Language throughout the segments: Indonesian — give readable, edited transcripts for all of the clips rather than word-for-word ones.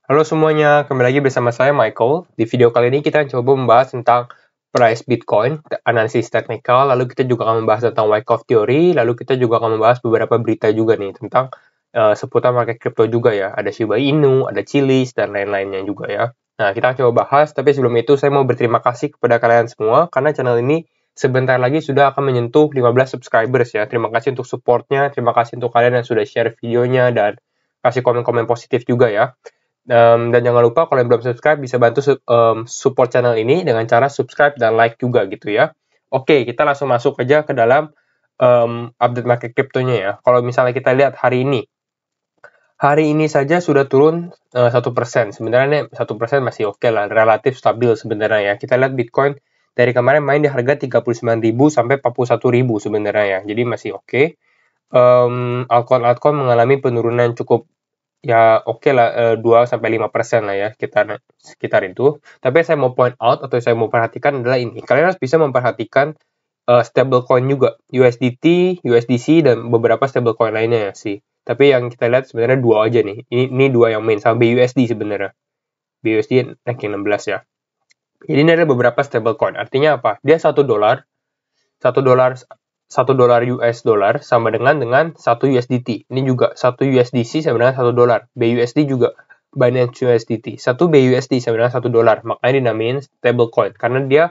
Halo semuanya, kembali lagi bersama saya Michael. Di video kali ini kita coba membahas tentang price Bitcoin, analisis teknikal, lalu kita juga akan membahas tentang Wyckoff Theory, lalu kita juga akan membahas beberapa berita juga nih tentang seputar market crypto juga ya. Ada Shiba Inu, ada Chiliz, dan lain-lainnya juga ya. Nah, kita akan coba bahas, tapi sebelum itu saya mau berterima kasih kepada kalian semua, karena channel ini sebentar lagi sudah akan menyentuh 15 subscribers ya. Terima kasih untuk supportnya, terima kasih untuk kalian yang sudah share videonya, dan kasih komen-komen positif juga ya. Dan jangan lupa kalau yang belum subscribe bisa bantu support channel ini dengan cara subscribe dan like juga gitu ya. Oke, kita langsung masuk aja ke dalam update market crypto-nya ya. Kalau misalnya kita lihat hari ini saja sudah turun 1%. Sebenarnya 1% masih oke lah, relatif stabil sebenarnya ya. Kita lihat Bitcoin dari kemarin main di harga 39.000 sampai 41.000 sebenarnya ya. Jadi masih oke. Altcoin mengalami penurunan cukup ya oke lah 2-5% lah ya sekitar itu. Tapi saya mau point out atau saya mau perhatikan adalah ini. Kalian harus bisa memperhatikan stablecoin juga, USDT, USDC dan beberapa stablecoin lainnya ya sih. Tapi yang kita lihat sebenarnya dua aja nih. Ini dua yang main sama BUSD sebenarnya. BUSD ranking 16 ya. Jadi ini ada beberapa stablecoin. Artinya apa? Dia $1 $1 US dollar sama dengan 1 USDT. Ini juga 1 USDC sama dengan $1. BUSD juga Binance USDT. 1 BUSD sama dengan $1. Makanya dinamain stablecoin karena dia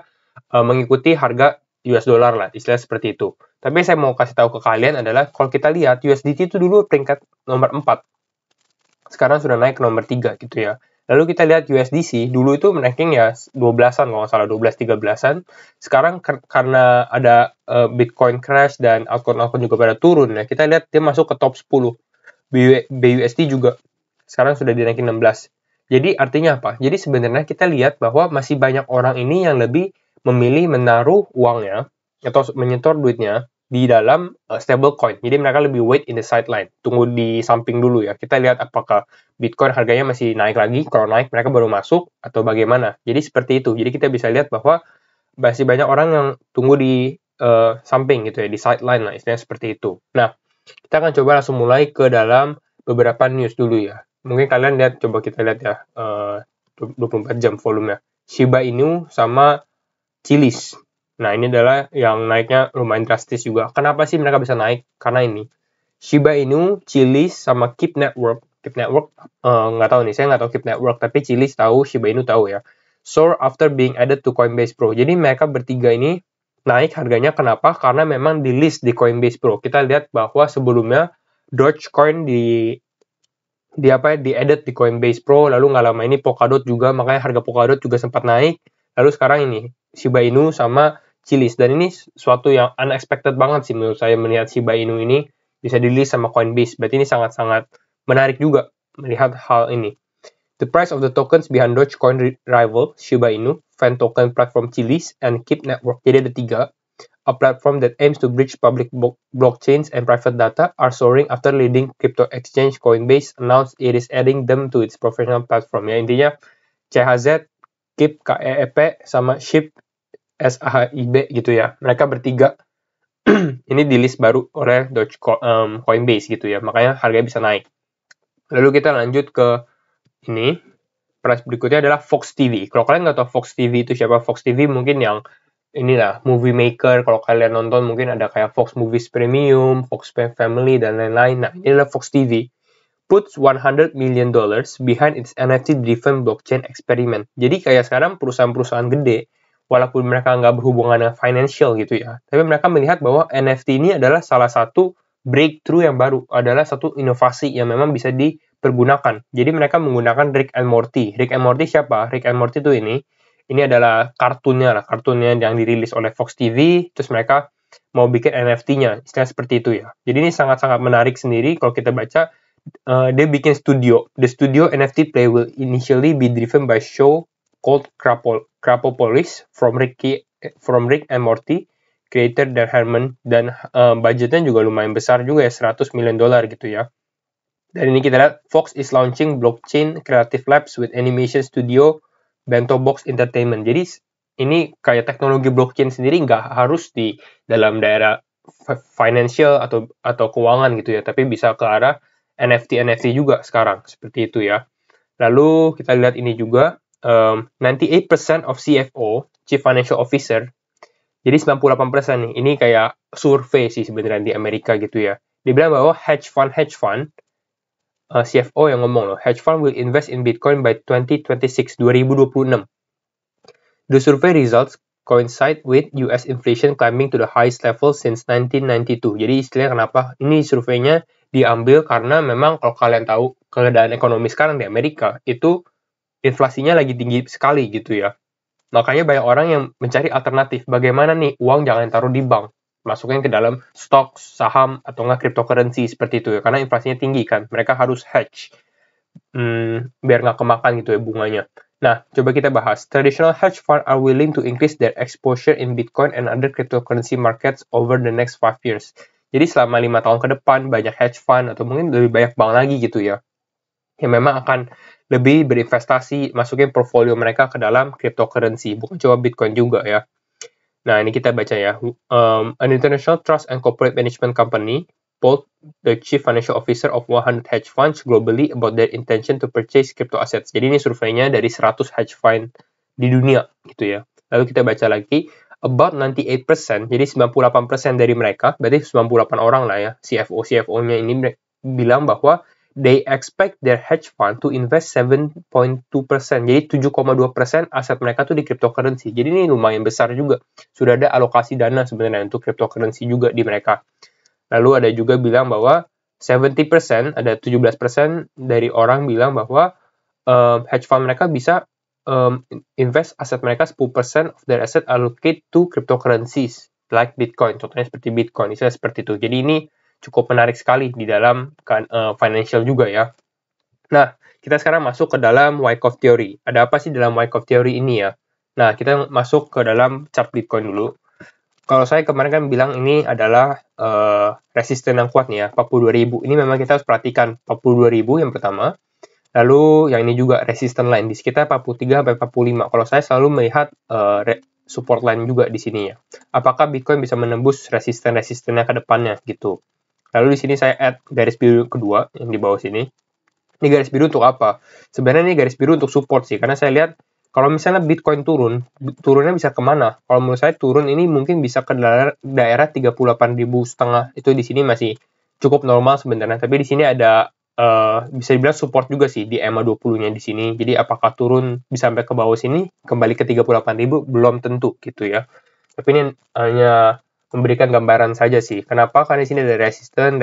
mengikuti harga US dollar lah, istilah seperti itu. Tapi saya mau kasih tahu ke kalian adalah kalau kita lihat USDT itu dulu peringkat nomor 4. Sekarang sudah naik ke nomor 3 gitu ya. Lalu kita lihat USDC, dulu itu ranking ya 12-an kalau nggak salah, 12-13-an. Sekarang karena ada Bitcoin crash dan altcoin-altcoin juga pada turun ya, kita lihat dia masuk ke top 10. BUSD juga sekarang sudah di ranking 16. Jadi artinya apa? Jadi sebenarnya kita lihat bahwa masih banyak orang ini yang lebih memilih menaruh uangnya atau menyetor duitnya di dalam stablecoin. Jadi mereka lebih wait in the sideline. Tunggu di samping dulu ya. Kita lihat apakah Bitcoin harganya masih naik lagi. Kalau naik mereka baru masuk atau bagaimana. Jadi seperti itu. Jadi kita bisa lihat bahwa masih banyak orang yang tunggu di samping gitu ya, di sideline lah istilahnya seperti itu. Nah, kita akan coba langsung mulai ke dalam beberapa news dulu ya. Mungkin kalian lihat, coba kita lihat ya 24 jam volumenya. Shiba Inu sama Chiliz. Nah, ini adalah yang naiknya lumayan drastis juga. Kenapa sih mereka bisa naik? Karena ini. Shiba Inu, Chiliz, sama Keep Network. Keep Network, nggak tahu nih. Saya nggak tahu Keep Network, tapi Chiliz tahu, Shiba Inu tahu ya. Soar after being added to Coinbase Pro. Jadi mereka bertiga ini naik harganya. Kenapa? Karena memang di list di Coinbase Pro. Kita lihat bahwa sebelumnya Dogecoin di edit di Coinbase Pro, lalu nggak lama ini Polkadot juga, makanya harga Polkadot juga sempat naik. Lalu sekarang ini Shiba Inu sama Chiliz, dan ini suatu yang unexpected banget sih menurut saya melihat Shiba Inu ini bisa di-list sama Coinbase. Berarti ini sangat-sangat menarik juga melihat hal ini. The price of the tokens behind Dogecoin rival Shiba Inu, fan token platform Chiliz, and Keep Network. Jadi ada 3. A platform that aims to bridge public blockchains and private data are soaring after leading crypto exchange Coinbase announced it is adding them to its professional platform. Ya intinya CHZ, Keep KEEP sama SHIB SHIB gitu ya. Mereka bertiga ini di list baru oleh Coinbase gitu ya. Makanya harganya bisa naik. Lalu kita lanjut ke ini. Price berikutnya adalah Fox TV. Kalau kalian nggak tahu Fox TV itu siapa, Fox TV mungkin yang inilah movie maker. Kalau kalian nonton mungkin ada kayak Fox Movies Premium, Fox Family dan lain-lain. Nah, ini adalah Fox TV. Puts $100 million behind its NFT-driven blockchain experiment. Jadi kayak sekarang perusahaan-perusahaan gede, walaupun mereka nggak berhubungan dengan financial gitu ya, tapi mereka melihat bahwa NFT ini adalah salah satu breakthrough yang baru, adalah satu inovasi yang memang bisa dipergunakan. Jadi mereka menggunakan Rick and Morty. Rick and Morty siapa? Rick and Morty itu ini adalah kartunnya yang dirilis oleh Fox TV, terus mereka mau bikin NFT-nya, istilah seperti itu ya. Jadi ini sangat-sangat menarik sendiri kalau kita baca. Dia bikin studio. The studio NFT play will initially be driven by show called Crapopolis from Rick and Morty, creator Dan Harmon, dan budgetnya juga lumayan besar juga ya, $100 million gitu ya. Dan ini kita lihat, Fox is launching blockchain creative labs with animation studio Bento Box Entertainment. Jadi ini kayak teknologi blockchain sendiri nggak harus di dalam daerah financial atau keuangan gitu ya, tapi bisa ke arah NFT juga sekarang seperti itu ya. Lalu kita lihat ini juga, 98% of CFO, Chief Financial Officer, jadi 98% nih, ini kayak survei sih sebenarnya di Amerika gitu ya. Dibilang bahwa hedge fund, CFO yang ngomong loh, hedge fund will invest in Bitcoin by 2026. The survey results coincide with US inflation climbing to the highest level since 1992. Jadi istilahnya kenapa ini surveinya diambil karena memang kalau kalian tahu keadaan ekonomi sekarang di Amerika itu inflasinya lagi tinggi sekali gitu ya. Makanya banyak orang yang mencari alternatif. Bagaimana nih uang jangan taruh di bank, masukin ke dalam stok, saham, atau nggak cryptocurrency seperti itu ya. Karena inflasinya tinggi kan, mereka harus hedge biar nggak kemakan gitu ya bunganya. Nah, coba kita bahas. Traditional hedge fund are willing to increase their exposure in Bitcoin and other cryptocurrency markets over the next 5 years. Jadi selama 5 tahun ke depan, banyak hedge fund atau mungkin lebih banyak bank lagi gitu ya, yang memang akan lebih berinvestasi, masukin portfolio mereka ke dalam cryptocurrency, bukan cuma Bitcoin juga ya. Nah, ini kita baca ya. An international trust and corporate management company polled the chief financial officer of 100 hedge funds globally about their intention to purchase crypto assets. Jadi ini surveinya dari 100 hedge fund di dunia gitu ya. Lalu kita baca lagi, about 98%, jadi 98% dari mereka, berarti 98 orang lah ya, CFO-nya ini bilang bahwa they expect their hedge fund to invest 7.2%. Jadi 7,2% aset mereka tuh di cryptocurrency. Jadi ini lumayan besar juga. Sudah ada alokasi dana sebenarnya untuk cryptocurrency juga di mereka. Lalu ada juga bilang bahwa 70%, ada 17% dari orang bilang bahwa hedge fund mereka bisa invest aset mereka 10% of their asset allocate to cryptocurrencies like Bitcoin. Contohnya seperti Bitcoin, misalnya seperti itu. Jadi ini cukup menarik sekali di dalam financial juga ya. Nah, kita sekarang masuk ke dalam Wyckoff Theory. Ada apa sih dalam Wyckoff Theory ini ya? Nah, kita masuk ke dalam chart Bitcoin dulu. Kalau saya kemarin kan bilang ini adalah resisten yang kuat nih ya, 42.000. Ini memang kita harus perhatikan 42.000 yang pertama. Lalu yang ini juga resisten line di sekitar 43 sampai 45. Kalau saya selalu melihat support line juga di sini ya. Apakah Bitcoin bisa menembus resisten-resistennya ke depannya gitu. Lalu di sini saya add garis biru kedua yang di bawah sini. Ini garis biru untuk apa? Sebenarnya ini garis biru untuk support sih, karena saya lihat kalau misalnya Bitcoin turunnya bisa kemana? Kalau menurut saya turun ini mungkin bisa ke daerah 38.500. Itu di sini masih cukup normal sebenarnya. Tapi di sini ada bisa dibilang support juga sih di EMA 20-nya di sini. Jadi apakah turun bisa sampai ke bawah sini, kembali ke 38.000 belum tentu gitu ya. Tapi ini hanya memberikan gambaran saja sih. Kenapa? Karena di sini ada resisten.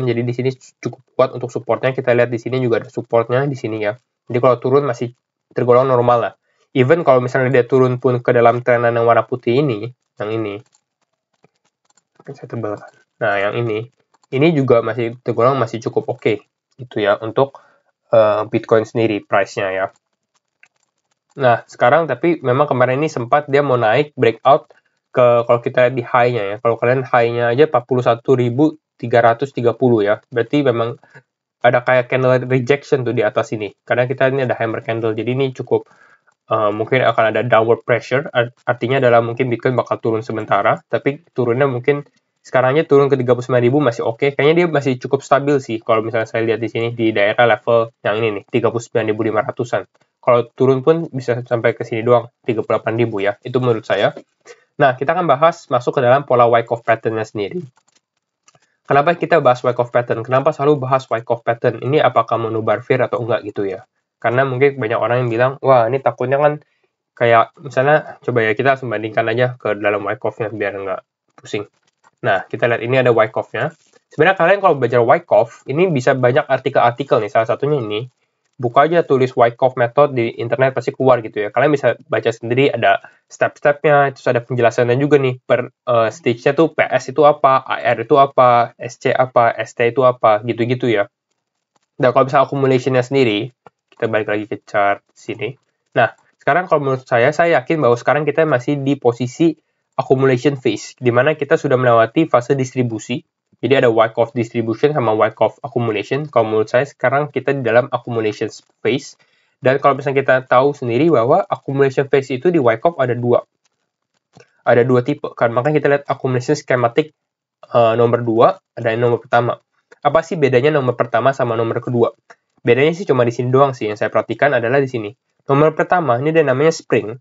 Jadi di sini cukup kuat untuk supportnya. Kita lihat di sini juga ada supportnya di sini ya. Jadi kalau turun masih tergolong normal lah. Even kalau misalnya dia turun pun ke dalam trenan yang warna putih ini, yang ini, saya tebalkan. Nah, yang ini juga masih tergolong masih cukup oke, gitu ya, untuk Bitcoin sendiri price-nya ya. Nah, sekarang tapi memang kemarin ini sempat dia mau naik breakout ke, kalau kita lihat di high-nya ya, kalau kalian high-nya aja 41.330 ya, berarti memang ada kayak candle rejection tuh di atas ini, karena kita ini ada hammer candle, jadi ini cukup mungkin akan ada downward pressure, artinya adalah mungkin Bitcoin bakal turun sementara, tapi turunnya mungkin sekarangnya turun ke 39.000 masih oke. Kayaknya dia masih cukup stabil sih kalau misalnya saya lihat di sini di daerah level yang ini nih, 39.500-an. Kalau turun pun bisa sampai ke sini doang, 38.000 ya. Itu menurut saya. Nah, kita akan bahas masuk ke dalam pola Wyckoff pattern-nya sendiri. Kenapa kita bahas Wyckoff pattern? Kenapa selalu bahas Wyckoff pattern? Ini apakah menubar fear atau enggak gitu ya? Karena mungkin banyak orang yang bilang, wah ini takutnya kan kayak misalnya, coba ya kita bandingkan aja ke dalam Wyckoff-nya biar nggak pusing. Nah, kita lihat ini ada Wyckoff-nya. Sebenarnya kalian kalau belajar Wyckoff, ini bisa banyak artikel-artikel nih, salah satunya ini. Buka aja tulis Wyckoff method di internet pasti keluar gitu ya. Kalian bisa baca sendiri, ada step-stepnya, terus ada penjelasannya juga nih. Per stage-nya tuh PS itu apa, AR itu apa, SC apa, ST itu apa, gitu-gitu ya. Dan kalau misalnya accumulation-nya sendiri, kita balik lagi ke chart sini. Nah, sekarang kalau menurut saya yakin bahwa sekarang kita masih di posisi accumulation phase, di mana kita sudah melewati fase distribusi. Jadi ada Wyckoff distribution sama Wyckoff accumulation. Kalau menurut saya sekarang kita di dalam accumulation phase. Dan kalau misalnya kita tahu sendiri bahwa accumulation phase itu di Wyckoff ada dua. Ada dua tipe kan. Makanya kita lihat accumulation schematic nomor 2, ada yang nomor pertama. Apa sih bedanya nomor pertama sama nomor kedua? Bedanya sih cuma di sini doang sih, yang saya perhatikan adalah di sini. Nomor pertama, ini ada namanya spring.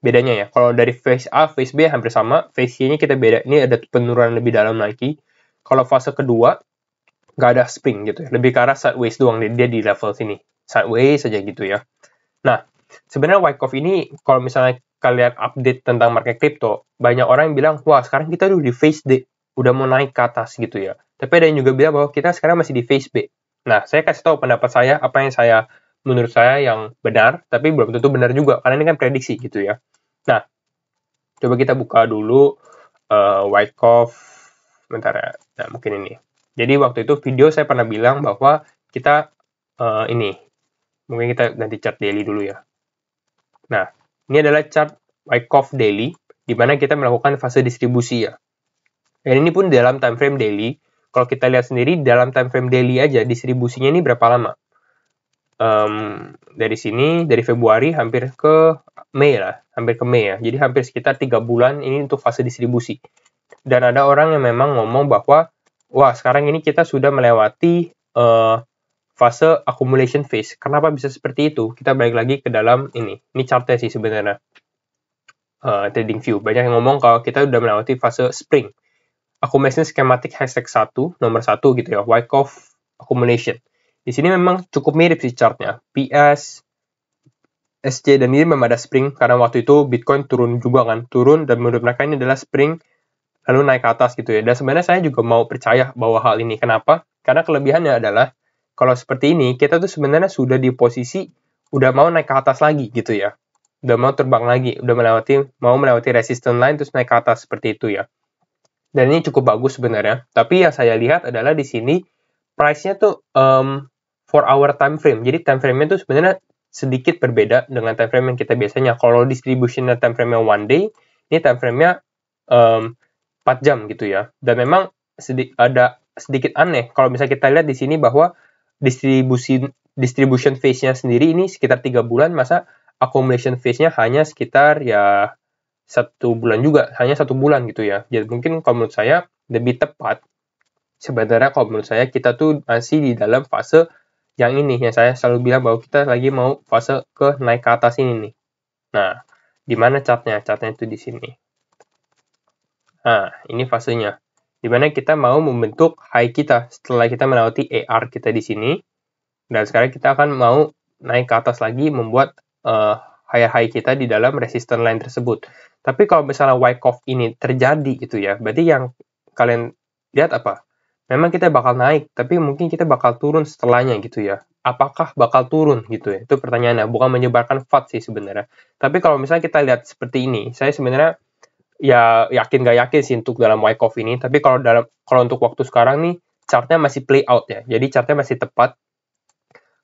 Bedanya ya, kalau dari phase A, phase B hampir sama, phase C-nya kita beda. Ini ada penurunan lebih dalam lagi. Kalau fase kedua, nggak ada spring gitu ya. Lebih ke arah sideways doang, dia di level sini. Sideways saja gitu ya. Nah, sebenarnya Wyckoff ini, kalau misalnya kalian update tentang market crypto, banyak orang yang bilang, wah sekarang kita udah di phase D, udah mau naik ke atas gitu ya. Tapi ada yang juga bilang bahwa kita sekarang masih di phase B. Nah, saya kasih tahu pendapat saya, apa yang menurut saya yang benar, tapi belum tentu benar juga, karena ini kan prediksi gitu ya. Nah, coba kita buka dulu Wyckoff, bentar ya, nah mungkin ini. Jadi waktu itu video saya pernah bilang bahwa kita ini, mungkin kita ganti chart daily dulu ya. Nah, ini adalah chart Wyckoff daily, di mana kita melakukan fase distribusi ya. Dan ini pun dalam time frame daily. Kalau kita lihat sendiri, dalam time frame daily aja, distribusinya ini berapa lama? Dari sini, dari Februari hampir ke Mei lah, hampir ke Mei ya. Jadi hampir sekitar 3 bulan ini untuk fase distribusi. Dan ada orang yang memang ngomong bahwa, wah sekarang ini kita sudah melewati fase accumulation phase. Kenapa bisa seperti itu? Kita balik lagi ke dalam ini. Ini chartnya sih sebenarnya. Trading view. Banyak yang ngomong kalau kita sudah melewati fase spring. Accumulation schematic hashtag 1, nomor 1 gitu ya. Wyckoff accumulation. Di sini memang cukup mirip sih chartnya. PS, SC, dan ini memang ada spring. Karena waktu itu Bitcoin turun juga kan. Turun, dan menurut mereka ini adalah spring. Lalu naik ke atas gitu ya. Dan sebenarnya saya juga mau percaya bahwa hal ini. Kenapa? Karena kelebihannya adalah, kalau seperti ini, kita tuh sebenarnya sudah di posisi, udah mau naik ke atas lagi gitu ya. Udah mau terbang lagi. Udah mau melewati resistance line, terus naik ke atas seperti itu ya. Dan ini cukup bagus sebenarnya. Tapi yang saya lihat adalah di sini price-nya tuh 4-hour time frame. Jadi time frame-nya tuh sebenarnya sedikit berbeda dengan time frame yang kita biasanya. Kalau distribution time frame-nya one day, ini time frame-nya 4 jam gitu ya. Dan memang ada sedikit aneh kalau misalnya kita lihat di sini bahwa distribution phase-nya sendiri ini sekitar 3 bulan, masa accumulation phase-nya hanya sekitar ya 1 bulan juga, hanya 1 bulan gitu ya. Jadi mungkin kalau menurut saya lebih tepat, sebenarnya kalau menurut saya kita tuh masih di dalam fase yang ini, yang saya selalu bilang bahwa kita lagi mau fase ke naik ke atas ini nih. Nah, di mana chartnya? Chartnya itu di sini. Nah, ini fasenya. Di mana kita mau membentuk high kita setelah kita melewati AR kita di sini. Dan sekarang kita akan mau naik ke atas lagi, membuat high kita di dalam resistance line tersebut. Tapi kalau misalnya Wyckoff ini terjadi gitu ya, berarti yang kalian lihat apa? Memang kita bakal naik, tapi mungkin kita bakal turun setelahnya gitu ya. Apakah bakal turun gitu ya? Itu pertanyaannya, bukan menyebarkan FUD sih sebenarnya. Tapi kalau misalnya kita lihat seperti ini, saya sebenarnya ya yakin gak yakin sih untuk dalam Wyckoff ini. Tapi kalau untuk waktu sekarang nih, chartnya masih play out ya. Jadi chartnya masih tepat.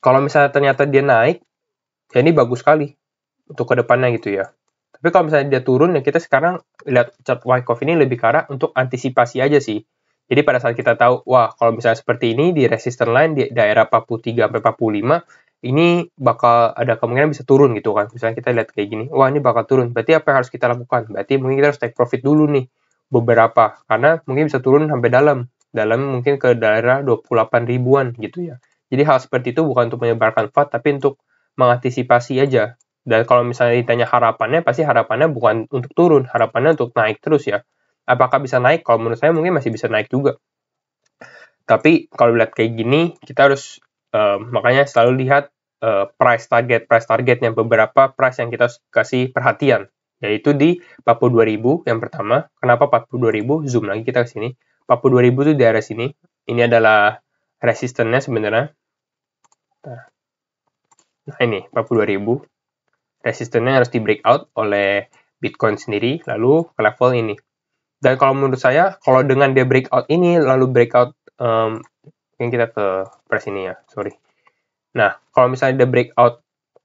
Kalau misalnya ternyata dia naik, ya ini bagus sekali untuk kedepannya gitu ya. Tapi kalau misalnya dia turun, ya kita sekarang lihat chart Wyckoff ini lebih ke arah untuk antisipasi aja sih. Jadi pada saat kita tahu, wah kalau misalnya seperti ini di resistance line di daerah 43 sampai 45, ini bakal ada kemungkinan bisa turun gitu kan. Misalnya kita lihat kayak gini, wah ini bakal turun. Berarti apa yang harus kita lakukan? Berarti mungkin kita harus take profit dulu nih beberapa, karena mungkin bisa turun sampai dalam mungkin ke daerah 28 ribuan gitu ya. Jadi hal seperti itu bukan untuk menyebarkan FUD, tapi untuk mengantisipasi aja. Dan kalau misalnya ditanya harapannya, pasti harapannya bukan untuk turun, harapannya untuk naik terus ya. Apakah bisa naik? Kalau menurut saya mungkin masih bisa naik juga. Tapi kalau lihat kayak gini, kita harus makanya selalu lihat price targetnya, beberapa price yang kita kasih perhatian, yaitu di 42.000 yang pertama. Kenapa 42.000? Zoom lagi kita ke sini. 42.000 itu di daerah sini. Ini adalah resistance-nya sebenarnya. Nah ini 42.000. Resistennya harus di breakout oleh Bitcoin sendiri, lalu ke level ini. Dan kalau menurut saya, kalau dengan dia breakout ini, lalu breakout, mungkin kita ke price ini ya, sorry. Nah, kalau misalnya dia breakout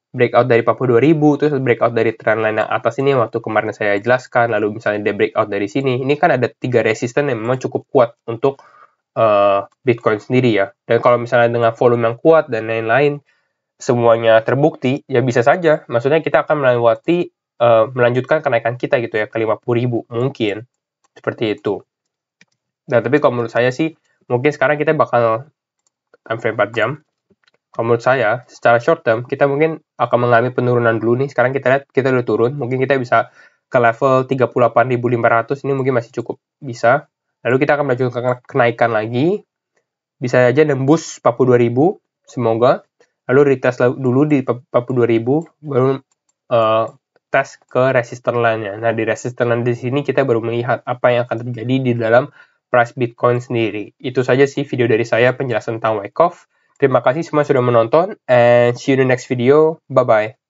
dari 42.000, terus breakout dari trendline yang atas ini, waktu kemarin saya jelaskan, lalu misalnya dia breakout dari sini, ini kan ada 3 resisten yang memang cukup kuat untuk Bitcoin sendiri ya. Dan kalau misalnya dengan volume yang kuat dan lain-lain, semuanya terbukti, ya bisa saja. Maksudnya kita akan melanjutkan kenaikan kita gitu ya, ke 50.000 mungkin. Seperti itu. Nah, tapi kalau menurut saya sih, mungkin sekarang kita bakal time frame 4 jam. Kalau menurut saya, secara short term, kita mungkin akan mengalami penurunan dulu nih. Sekarang kita lihat, kita udah turun. Mungkin kita bisa ke level 38.500, ini mungkin masih cukup bisa. Lalu kita akan melanjutkan kenaikan lagi. Bisa aja nembus 42.000, semoga. Lalu retest dulu di 42.000, baru tes ke resistance line-nya. Nah, di resistance line di sini kita baru melihat apa yang akan terjadi di dalam price Bitcoin sendiri. Itu saja sih video dari saya penjelasan tentang Wyckoff. Terima kasih semua sudah menonton, and see you in the next video. Bye-bye.